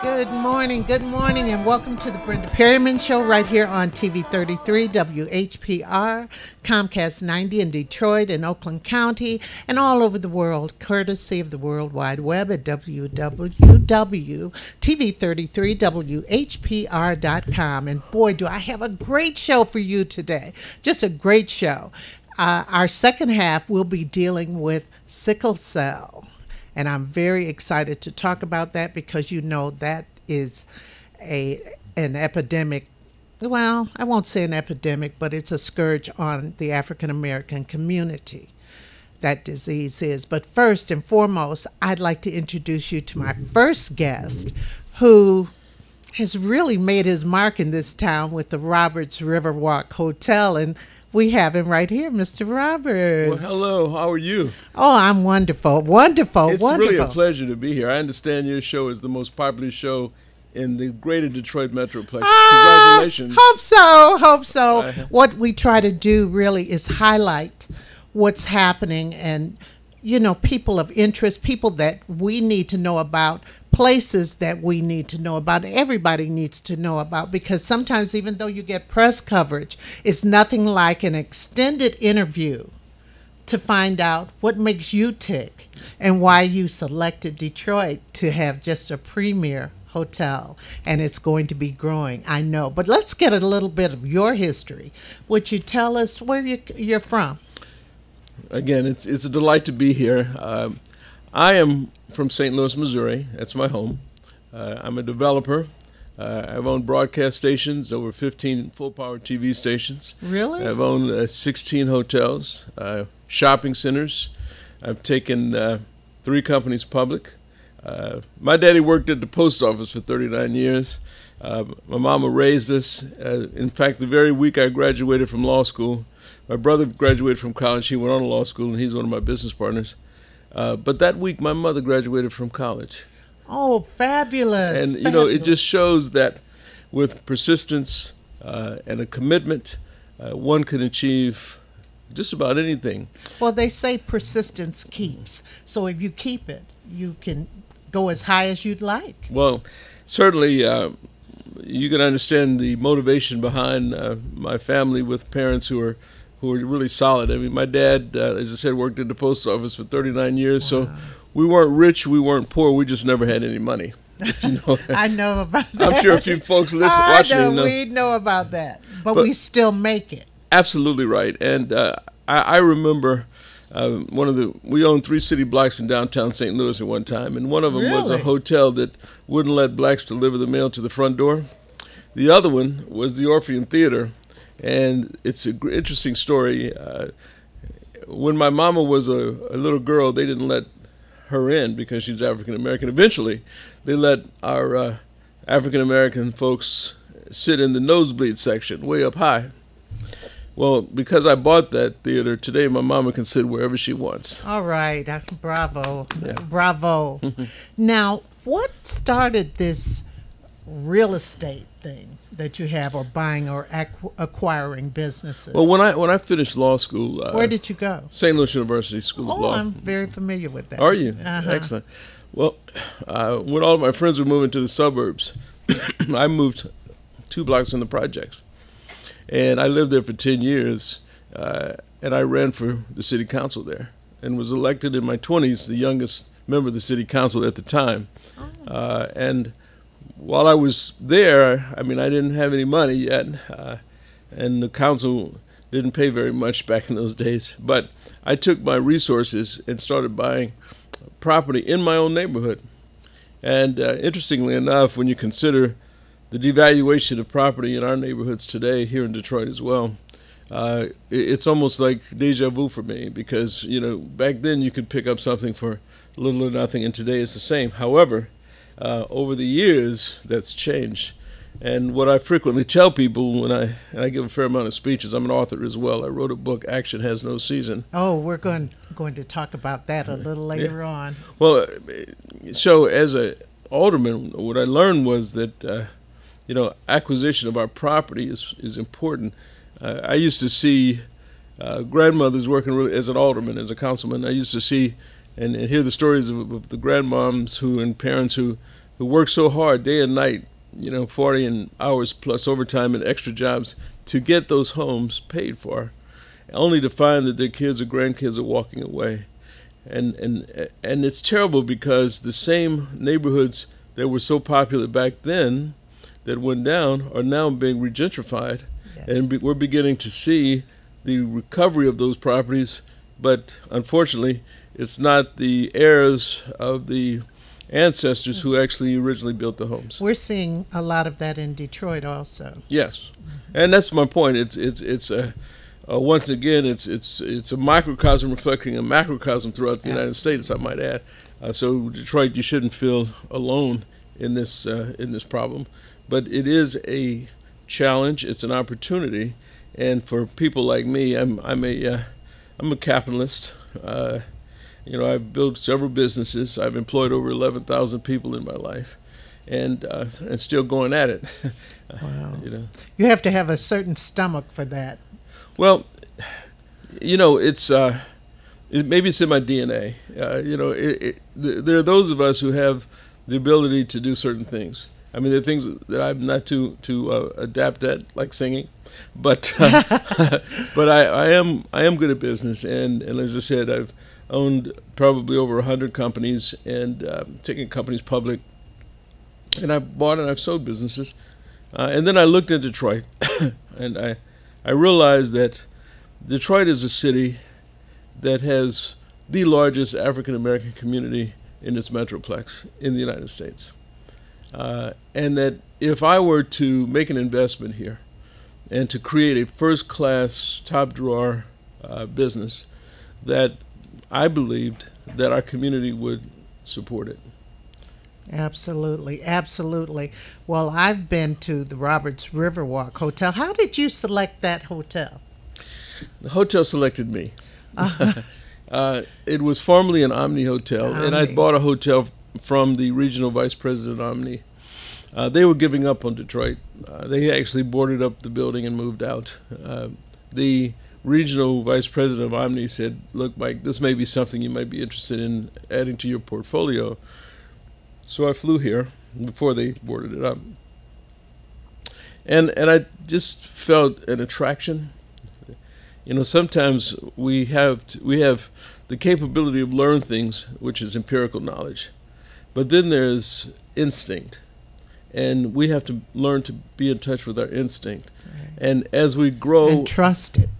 Good morning, and welcome to the Brenda Perryman Show right here on TV 33, WHPR, Comcast 90 in Detroit and Oakland County, and all over the world, courtesy of the World Wide Web at www.tv33whpr.com. And boy, do I have a great show for you today. Just a great show. Our second half will be dealing with sickle cell. And I'm very excited to talk about that because you know that is an epidemic. Well, I won't say an epidemic, but it's a scourge on the African American community. That disease is. But first and foremost, I'd like to introduce you to my first guest, who has really made his mark in this town with the Roberts Riverwalk Hotel. And we have him right here, Mr. Roberts. Well, hello. How are you? Oh, I'm wonderful. Wonderful. It's really a pleasure to be here. I understand your show is the most popular show in the greater Detroit metroplex. Congratulations. Hope so. What we try to do really is highlight what's happening and, you know, people of interest, people that we need to know about, places that we need to know about, everybody needs to know about, because sometimes even though you get press coverage, it's nothing like an extended interview to find out what makes you tick and why you selected Detroit to have just a premier hotel, and it's going to be growing, I know. But let's get a little bit of your history. Would you tell us where you're from? Again, it's a delight to be here. I am from St. Louis, Missouri. That's my home. I'm a developer. I've owned broadcast stations, over 15 full-power TV stations. Really? I've owned 16 hotels, shopping centers. I've taken 3 companies public. My daddy worked at the post office for 39 years. My mama raised us. In fact, the very week I graduated from law school, my brother graduated from college. He went on to law school, and he's one of my business partners. But that week, my mother graduated from college. Oh, fabulous. And, you know, it just shows that with persistence and a commitment, one can achieve just about anything. Well, they say persistence keeps. So if you keep it, you can go as high as you'd like. Well, certainly you can understand the motivation behind my family with parents who are really solid. I mean, my dad, as I said, worked at the post office for 39 years, so we weren't rich, we weren't poor, we just never had any money. If you know that. I know about that. I'm sure a few folks watching know. We know about that, but we still make it. Absolutely right. And I remember we owned 3 city blocks in downtown St. Louis at one time, and one of them was a hotel that wouldn't let blacks deliver the mail to the front door. The other one was the Orpheum Theater. And it's an interesting story. When my mama was a little girl, they didn't let her in because she's African American. Eventually, they let our African American folks sit in the nosebleed section, way up high. Well, because I bought that theater, today my mama can sit wherever she wants. All right. Bravo. Yeah. Bravo. Now, what started this real estate thing that you have, or buying or acquiring businesses? Well, when I finished law school, where did you go? St. Louis University School of Law. I'm very familiar with that. Are you? Excellent. Well, when all of my friends were moving to the suburbs, I moved 2 blocks from the projects, and I lived there for 10 years, and I ran for the city council there, and was elected in my 20s, the youngest member of the city council at the time. And while I was there, I mean, I didn't have any money yet, and the council didn't pay very much back in those days. But I took my resources and started buying property in my own neighborhood. And interestingly enough, when you consider the devaluation of property in our neighborhoods today, here in Detroit as well, it's almost like deja vu for me, because, you know, back then you could pick up something for little or nothing, and today it's the same. However, over the years, that's changed. And what I frequently tell people when I give a fair amount of speeches, I'm an author as well. I wrote a book, Action Has No Season. Oh, we're going to talk about that a little later on. Well, so as an alderman, what I learned was that, you know, acquisition of our property is important. I used to see grandmothers working really, as an alderman, as a councilman. I used to see and hear the stories of the grandmoms and parents who who work so hard day and night, 40 hours plus overtime and extra jobs to get those homes paid for, only to find that their kids or grandkids are walking away. And it's terrible because the same neighborhoods that were so popular back then that went down are now being regentrified. Yes. And we're beginning to see the recovery of those properties, but unfortunately it's not the heirs of the ancestors who actually originally built the homes. We're seeing a lot of that in Detroit also. Yes, and that's my point. It's once again it's a microcosm reflecting a macrocosm throughout the United States, I might add. So Detroit, you shouldn't feel alone in this problem, but it is a challenge. It's an opportunity, and for people like me, I'm a capitalist. I've built several businesses. I've employed over 11,000 people in my life, and still going at it. Wow. You have to have a certain stomach for that. Well, it's maybe it's in my DNA. There are those of us who have the ability to do certain things. I mean, there are things that I'm not too adept at, like singing, but but I am good at business, and as I said, I've owned probably over 100 companies and taken companies public, and I've bought and I've sold businesses, and then I looked at Detroit, and I realized that Detroit is a city that has the largest African American community in its metroplex in the United States. And that if I were to make an investment here and to create a first-class, top-drawer business, that I believed that our community would support it. Absolutely, absolutely. Well, I've been to the Roberts Riverwalk Hotel. How did you select that hotel? The hotel selected me. It was formerly an Omni Hotel, and I bought a hotel from the regional vice president of Omni. They were giving up on Detroit. They actually boarded up the building and moved out. The regional vice president of Omni said, "Look, Mike, this may be something you might be interested in adding to your portfolio." So I flew here before they boarded it up. And I just felt an attraction. Sometimes we have the capability of learn things, which is empirical knowledge. But then there's instinct. And we have to learn to be in touch with our instinct. Right. And as we grow, and trust it.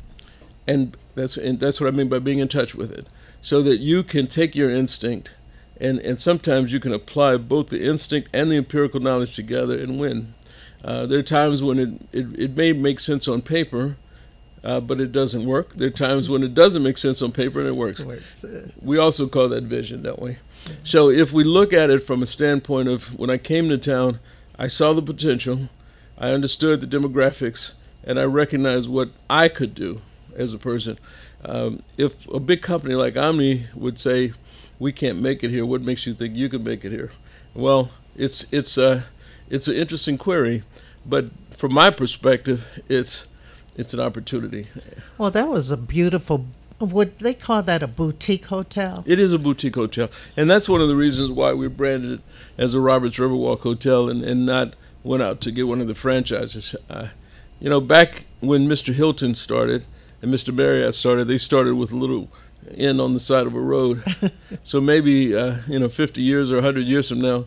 And that's what I mean by being in touch with it. So that you can take your instinct and sometimes you can apply both the instinct and the empirical knowledge together and win. There are times when it may make sense on paper, but it doesn't work. There are times when it doesn't make sense on paper and it works. We also call that vision, don't we? Yeah. So if we look at it from a standpoint of when I came to town, I saw the potential, I understood the demographics, and I recognized what I could do as a person. If a big company like Omni would say, "We can't make it here, what makes you think you can make it here?" Well, it's an interesting query, but from my perspective, it's an opportunity. Well, that was a beautiful, would they call that a boutique hotel? It is a boutique hotel, and that's one of the reasons why we branded it as a Roberts Riverwalk Hotel and not went out to get one of the franchises. Back when Mr. Hilton started and Mr. Marriott started, they started with a little inn on the side of a road. So maybe 50 years or 100 years from now,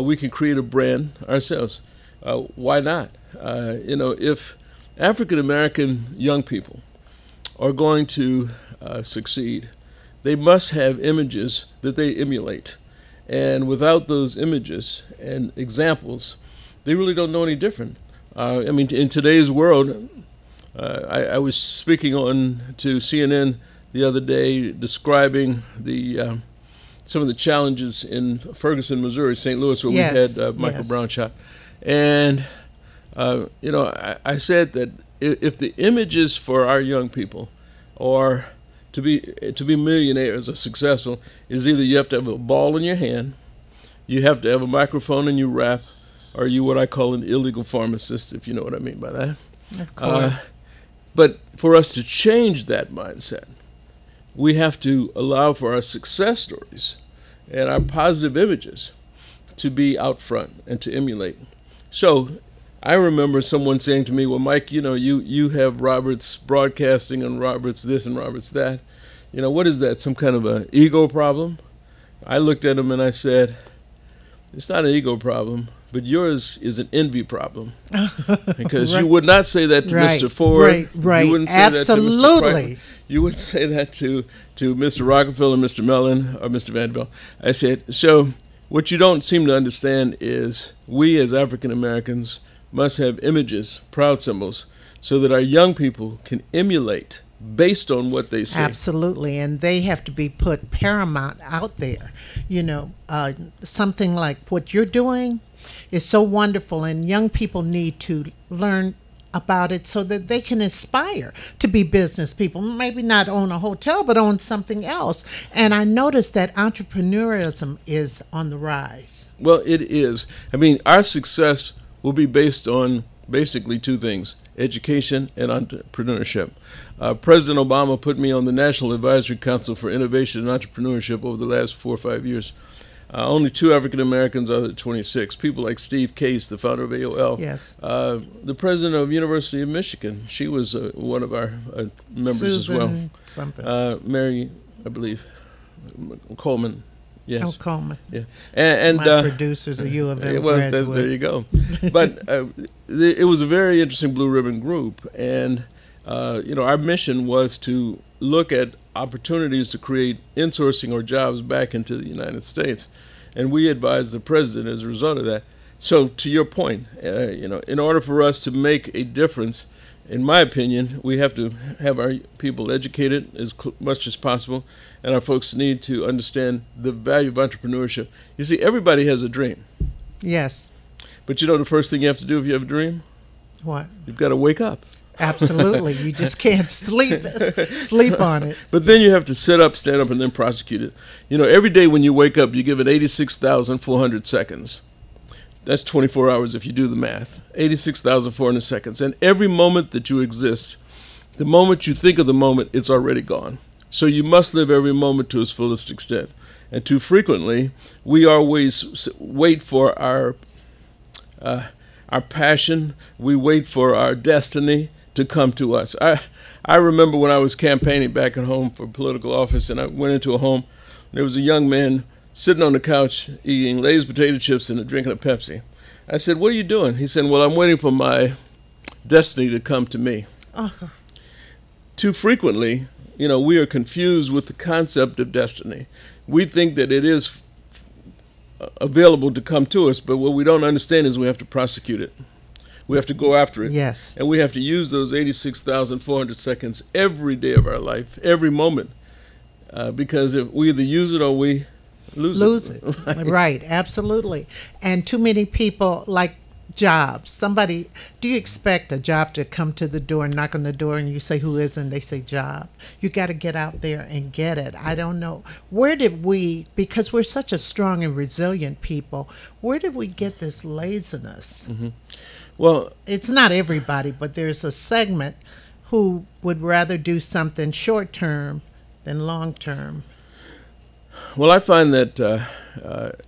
we can create a brand ourselves. Why not? If African American young people are going to succeed, they must have images that they emulate. And without those images and examples, they really don't know any different. In today's world, I was speaking on to CNN the other day describing some of the challenges in Ferguson, Missouri, St. Louis, where we had Michael Brown shot. And, I said that if the images for our young people are to be millionaires or successful is either you have to have a ball in your hand, you have to have a microphone and you rap, or you what I call an illegal pharmacist, if you know what I mean by that. Of course. But for us to change that mindset, we have to allow for our success stories and our positive images to be out front and to emulate. So I remember someone saying to me, well, Mike, you have Roberts Broadcasting and Roberts this and Roberts that. What is that, some kind of an ego problem? I looked at him and I said, it's not an ego problem, but yours is an envy problem. Because you would not say that to Mr. Ford. Right. You wouldn't say Absolutely. That to Mr. Franklin. You wouldn't say that to Mr. Rockefeller, Mr. Mellon, or Mr. Vanderbilt. I said, so what you don't seem to understand is we as African Americans must have images, proud symbols, so that our young people can emulate based on what they see. Absolutely, and they have to be put paramount out there. Something like what you're doing is so wonderful, and young people need to learn about it so that they can aspire to be business people, maybe not own a hotel, but own something else. And I noticed that entrepreneurism is on the rise. Well, it is. I mean, our success will be based on basically two things: education and entrepreneurship. President Obama put me on the National Advisory Council for Innovation and Entrepreneurship over the last 4 or 5 years. Only 2 African Americans out of the 26. People like Steve Case, the founder of AOL. Yes. The president of University of Michigan. She was one of our members Susan as well. Something. Mary, I believe, Coleman. Yes. Oh, Coleman. Yeah. And my producers are U of M graduate. There you go. But it was a very interesting Blue Ribbon group, and our mission was to look at opportunities to create insourcing or jobs back into the United States, and we advised the president as a result of that. So, to your point, in order for us to make a difference, in my opinion, we have to have our people educated as much as possible, and our folks need to understand the value of entrepreneurship. You see, everybody has a dream. Yes. But the first thing you have to do if you have a dream? What? You've got to wake up. Absolutely. You just can't sleep on it. But then you have to sit up, stand up, and then prosecute it. Every day when you wake up, you give it 86,400 seconds. That's 24 hours if you do the math. 86,400 seconds. And every moment that you exist, the moment you think of the moment, it's already gone. So you must live every moment to its fullest extent. And too frequently, we always wait for our passion, we wait for our destiny to come to us. I remember when I was campaigning back at home for political office, and I went into a home, and there was a young man sitting on the couch eating Lay's potato chips and drinking a Pepsi. I said, what are you doing? He said, well, I'm waiting for my destiny to come to me. Too frequently, we are confused with the concept of destiny. We think that it is available to come to us, but what we don't understand is we have to prosecute it. We have to go after it. Yes. And we have to use those 86,400 seconds every day of our life, every moment, because if we either use it or we lose it. Right, absolutely. And too many people like jobs. Do you expect a job to come to the door and knock on the door and you say, who is it? And they say job. You got to get out there and get it. I don't know. Because we're such a strong and resilient people, where did we get this laziness? Mm-hmm. Well, it's not everybody, but there's a segment who would rather do something short term than long term. Well, I find that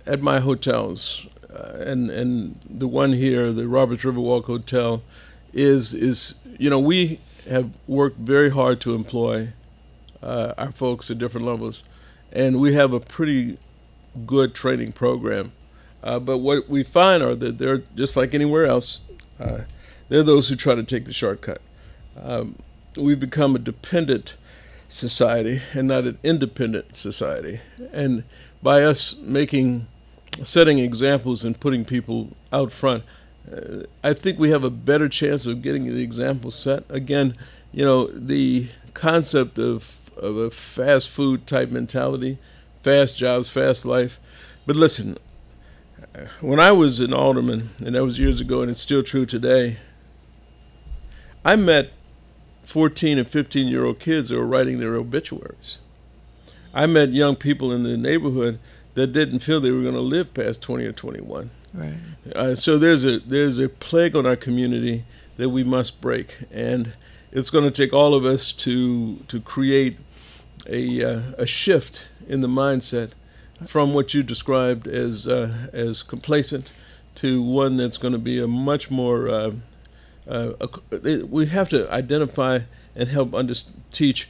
at my hotels, and the one here, the Roberts Riverwalk Hotel, is we have worked very hard to employ our folks at different levels, and we have a pretty good training program. But what we find are that they're just like anywhere else. They're those who try to take the shortcut. We've become a dependent society and not an independent society. And by us setting examples and putting people out front, I think we have a better chance of getting the example set. Again, the concept of a fast food type mentality, fast jobs, fast life. But listen, when I was an alderman, and that was years ago, and it's still true today, I met 14 and 15-year-old kids that were writing their obituaries. I met young people in the neighborhood that didn't feel they were going to live past 20 or 21. Right. So there's a plague on our community that we must break, and it's going to take all of us to create a shift in the mindset from what you described as complacent to one that's going to be a much more. We have to identify and help teach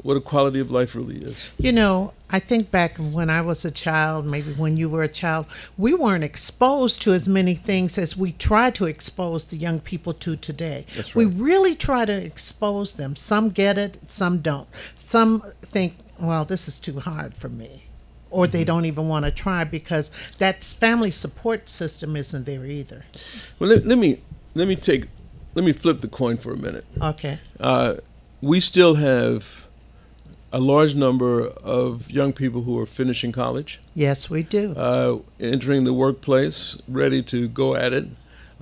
what a quality of life really is. You know, I think back when I was a child, maybe when you were a child, we weren't exposed to as many things as we try to expose the young people to today. That's right. We really try to expose them. Some get it, some don't. Some think, well, this is too hard for me. Or they don't even want to try because that family support system isn't there either. Well, let me flip the coin for a minute. Okay. We still have a large number of young people who are finishing college. Yes, we do. Entering the workplace, ready to go at it.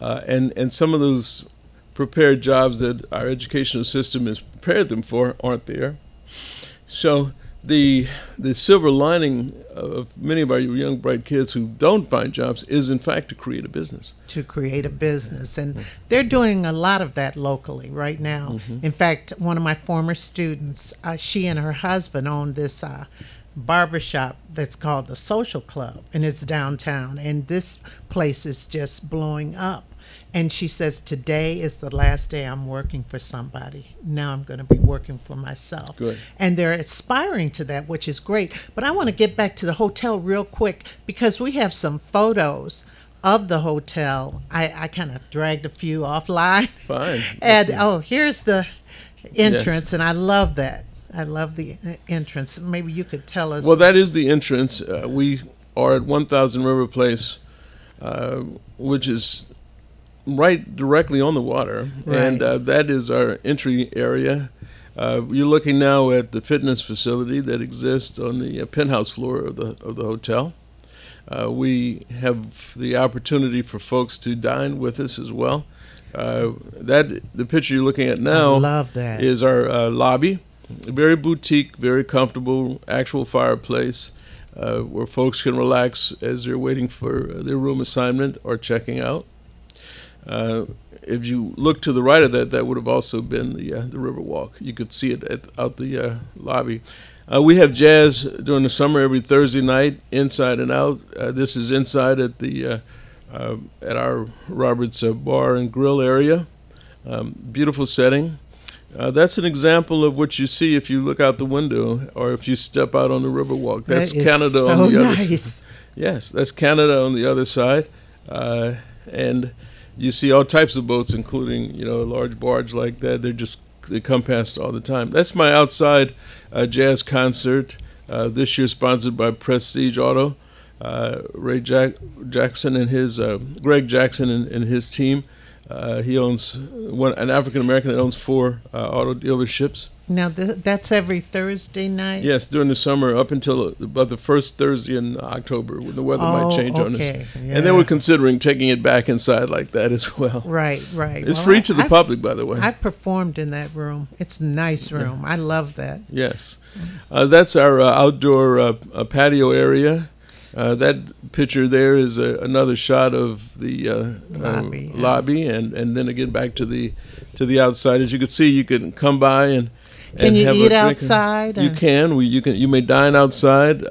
And some of those prepared jobs that our educational system has prepared them for aren't there. So the silver lining of many of our young, bright kids who don't find jobs is, in fact, to create a business. To create a business. And they're doing a lot of that locally right now. Mm-hmm. In fact, one of my former students, she and her husband own this barbershop that's called the Social Club, and it's downtown. And this place is just blowing up. And she says, today is the last day I'm working for somebody. Now I'm going to be working for myself. Good. And they're aspiring to that, which is great. But I want to get back to the hotel real quick because we have some photos of the hotel. I kind of dragged a few offline. Fine. And, here's the entrance, Yes. And I love that. I love the entrance. Maybe you could tell us. Well, that is the entrance. We are at 1000 River Place, which is right directly on the water, Right. and that is our entry area. You're looking now at the fitness facility that exists on the penthouse floor of the hotel. We have the opportunity for folks to dine with us as well. The picture you're looking at now I love that. is our lobby. Very boutique, very comfortable, actual fireplace where folks can relax as they're waiting for their room assignment or checking out. If you look to the right of that, that would have also been the Riverwalk. You could see it out the lobby. We have jazz during the summer every Thursday night, inside and out. This is inside at our Roberts Bar and Grill area. Beautiful setting. That's an example of what you see if you look out the window or if you step out on the Riverwalk. That's that is Canada so on the other nice. side. Yes, that's Canada on the other side. And you see all types of boats, including, a large barge like that. They come past all the time. That's my outside jazz concert. This year sponsored by Prestige Auto. Jackson and his Greg Jackson and his team. He owns an African American that owns 4 auto dealerships. Now, that's every Thursday night? Yes, during the summer up until about the first Thursday in October when the weather might change on us. Yeah. And then we're considering taking it back inside like that as well. Right. It's free to the public, by the way. I performed in that room. It's a nice room. I love that. Yes. That's our outdoor patio area. That picture there is another shot of the lobby, and then again back to the outside. As you can see, you can come by and can you have eat a drink. outside? You can. You may dine outside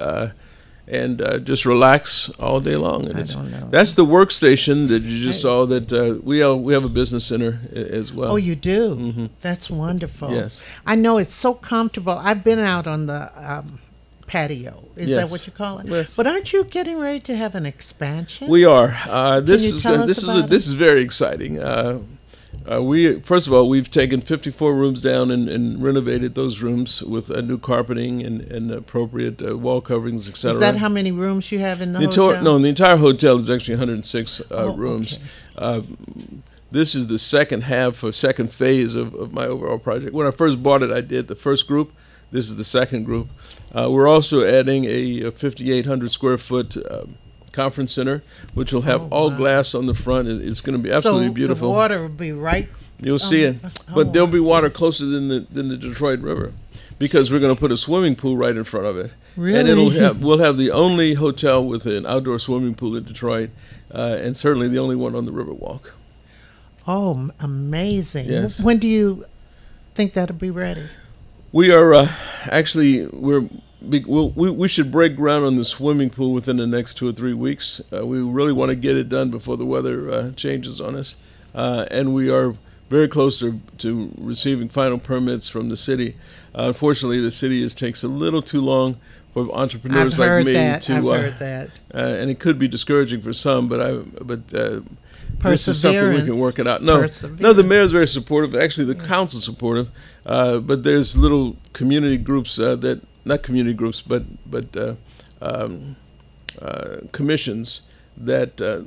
and just relax all day long. And I don't know. That's the workstation that you just saw. That we have a business center as well. Oh, you do? Mm-hmm. That's wonderful. Yes. I know it's so comfortable. I've been out on the patio. Is that what you call it? Yes. But aren't you getting ready to have an expansion? We are. This is very exciting. First of all, we've taken 54 rooms down and renovated those rooms with new carpeting and appropriate wall coverings, etc. Is that how many rooms you have in the hotel? No, the entire hotel is actually 106 rooms. Okay. This is the second phase of my overall project. When I first bought it, I did the first group. This is the second group. We're also adding a 5,800 square foot conference center, which will have all glass on the front. It's going to be absolutely beautiful. So the water will be right. You'll see it, but there'll be water closer than the Detroit River, because we're going to put a swimming pool right in front of it. Really? And we'll have the only hotel with an outdoor swimming pool in Detroit, and certainly the only one on the Riverwalk. Oh, amazing! Yes. When do you think that'll be ready? We are we're we should break ground on the swimming pool within the next 2 or 3 weeks. We really want to get it done before the weather changes on us, and we are very close to receiving final permits from the city. Unfortunately, the city takes a little too long for entrepreneurs like me to. I've heard that. And it could be discouraging for some, but this is something we can work it out. No, the mayor's very supportive. Actually, the council's supportive, but there's little community groups that, not community groups, but commissions that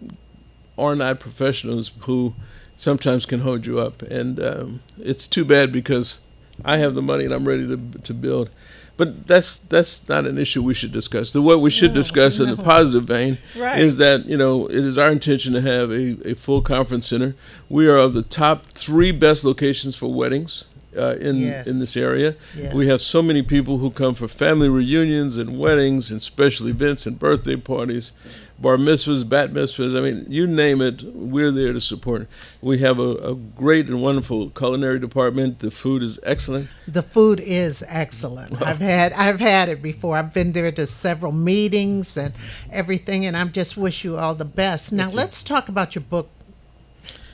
are not professionals who sometimes can hold you up. And it's too bad because I have the money and I'm ready to build. But that's not an issue we should discuss. What we should discuss in a positive vein is that, it is our intention to have a full conference center. We are of the top 3 best locations for weddings in this area. Yes. We have so many people who come for family reunions and weddings and special events and birthday parties, bar mitzvahs, bat mitzvahs. I mean, you name it, we're there to support. We have a great and wonderful culinary department. The food is excellent. The food is excellent. Well, I've had it before. I've been there to several meetings and everything, and I just wish you all the best. Now, let's talk about your book.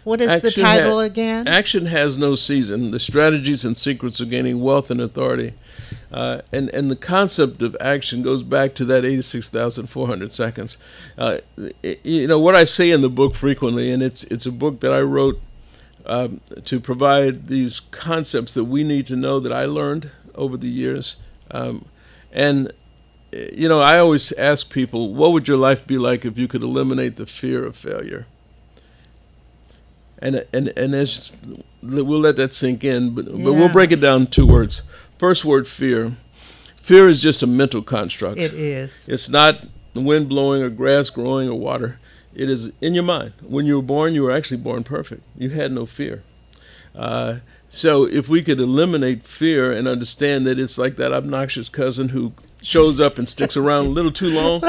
What is the title again? Action Has No Season: The Strategies and Secrets of Gaining Wealth and Authority. And the concept of action goes back to that 86,400 seconds. What I say in the book frequently, and it's a book that I wrote to provide these concepts that we need to know that I learned over the years. I always ask people, what would your life be like if you could eliminate the fear of failure? And as we'll let that sink in, but we'll break it down in 2 words. First word, fear. Fear is just a mental construct. It is. It's not the wind blowing or grass growing or water. It is in your mind. When you were born, you were actually born perfect. You had no fear. So if we could eliminate fear and understand that it's like that obnoxious cousin who shows up and sticks around a little too long.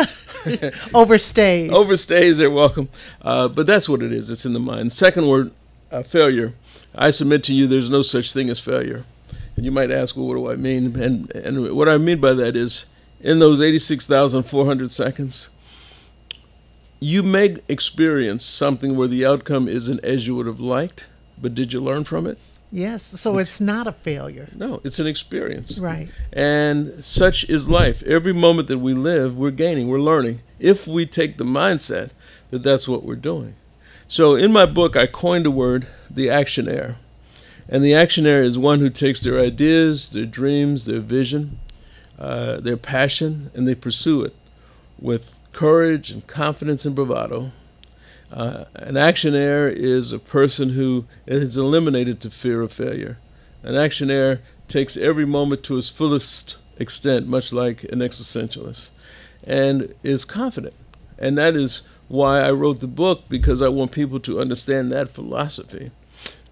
Overstays, they're welcome. But that's what it is. It's in the mind. Second word, failure. I submit to you there's no such thing as failure. And you might ask, well, what do I mean? And what I mean by that is, in those 86,400 seconds, you may experience something where the outcome isn't as you would have liked, but did you learn from it? Yes, so it's not a failure. No, it's an experience. Right. And such is life. Every moment that we live, we're gaining, we're learning, if we take the mindset that that's what we're doing. So in my book, I coined a word, the actionaire. And the actionaire is one who takes their ideas, their dreams, their vision, their passion, and they pursue it with courage and confidence and bravado. An actionaire is a person who is eliminated to fear of failure. An actionaire takes every moment to its fullest extent, much like an existentialist, and is confident. And that is why I wrote the book, because I want people to understand that philosophy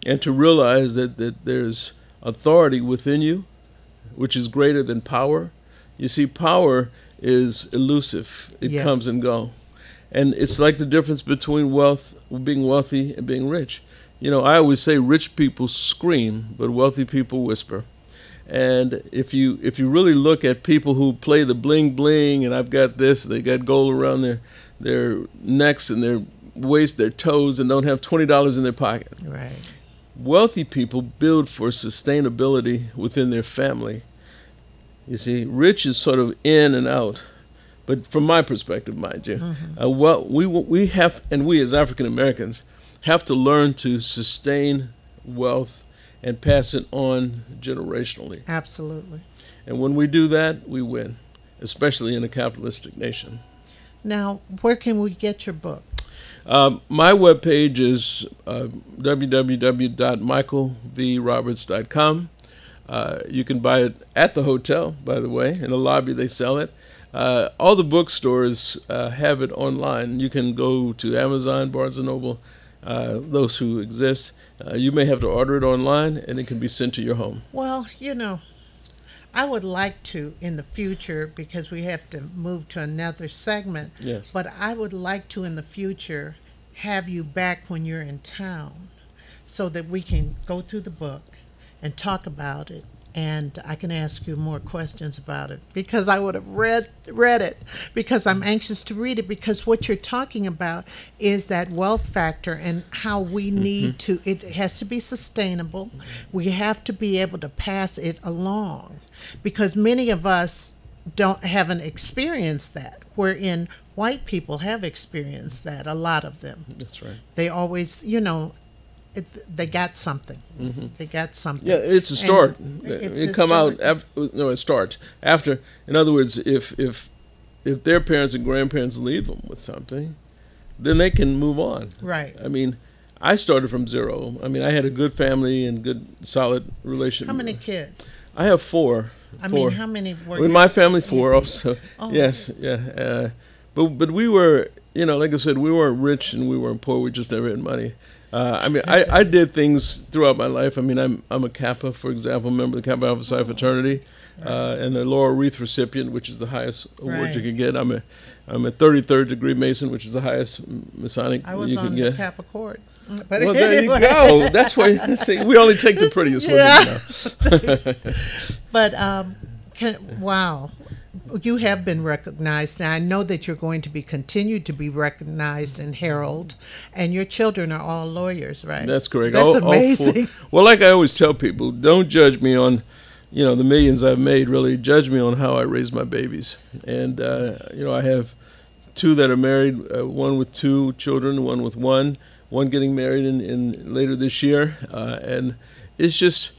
and to realize that there's authority within you, which is greater than power. You see, power is elusive. It comes and goes. And it's like the difference between being wealthy and being rich. I always say rich people scream, but wealthy people whisper. And if you really look at people who play the bling bling, and I've got this, they got gold around their necks and their waist, their toes, and don't have $20 in their pocket. Right. Wealthy people build for sustainability within their family. You see, rich is sort of in and out. But from my perspective, mind you, we have, and we as African Americans have to learn to sustain wealth and pass it on generationally. Absolutely. And when we do that, we win, especially in a capitalistic nation. Now, where can we get your book? My webpage is www.michaelvroberts.com. You can buy it at the hotel, by the way. In the lobby, they sell it. All the bookstores have it online. You can go to Amazon, Barnes & Noble, those who exist. You may have to order it online, and it can be sent to your home. Well, I would like to in the future, because we have to move to another segment. Yes. But I would like to in the future have you back when you're in town so that we can go through the book and talk about it and I can ask you more questions about it because I would have read it because I'm anxious to read it, because what you're talking about is that wealth factor and how we need to, it has to be sustainable. We have to be able to pass it along, because many of us haven't experienced that, wherein white people have experienced that, a lot of them. That's right. They always, they got something. They got something. Yeah, it's a start. It come out after. No, it starts after. In other words, if their parents and grandparents leave them with something, then they can move on. Right. I mean, I started from zero. I mean, I had a good family and good, solid relationship. How many kids? I have four. I mean, how many were in my family? Four also. Oh. Yes, yeah. But we were, like I said, we weren't rich and we weren't poor. We just never had money. I mean, I did things throughout my life. I mean, I'm a Kappa, for example, member of the Kappa Alpha Psi fraternity, and a Laurel Wreath recipient, which is the highest award you can get. I'm a 33rd degree Mason, which is the highest Masonic you can get. I was on the Kappa court. But well, there you go. That's why. See, we only take the prettiest ones. But wow. You have been recognized, and I know that you're going to be continued to be recognized in Herald, and your children are all lawyers, right? That's correct. That's amazing. Well, like I always tell people, don't judge me on, the millions I've made. Really, judge me on how I raise my babies. And I have two that are married, one with two children, one with one getting married in later this year, and it's just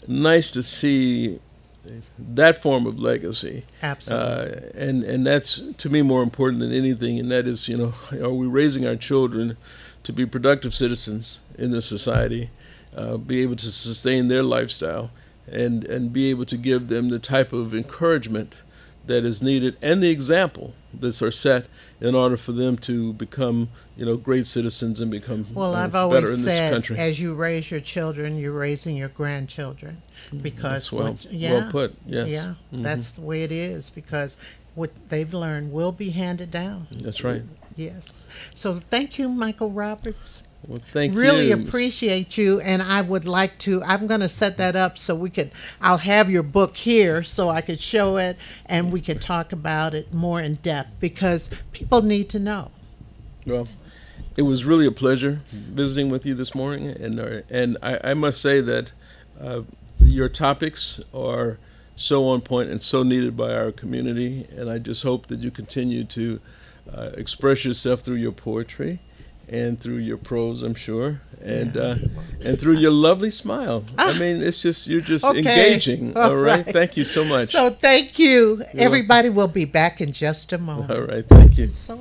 nice to see that form of legacy. Absolutely. And that's, to me, more important than anything, and that is, are we raising our children to be productive citizens in this society, be able to sustain their lifestyle, and be able to give them the type of encouragement that is needed and the example that's are set in order for them to become, great citizens and become I've better always in said, this country. as you raise your children, you're raising your grandchildren, because well put. Yes. Yeah, that's the way it is, because what they've learned will be handed down. That's right. Yes. So thank you, Michael Roberts. Well, thank you. Really appreciate you, and I would like to, I'm going to set that up so I'll have your book here so I could show it and we can talk about it more in depth, because people need to know. Well, it was really a pleasure visiting with you this morning, and I must say that your topics are so on point and so needed by our community, and I just hope that you continue to express yourself through your poetry and through your prose, I'm sure, and through your lovely smile. I mean, it's just, you're just engaging. All right. Thank you so much. So thank you. Everybody will be back in just a moment. All right. Thank you. So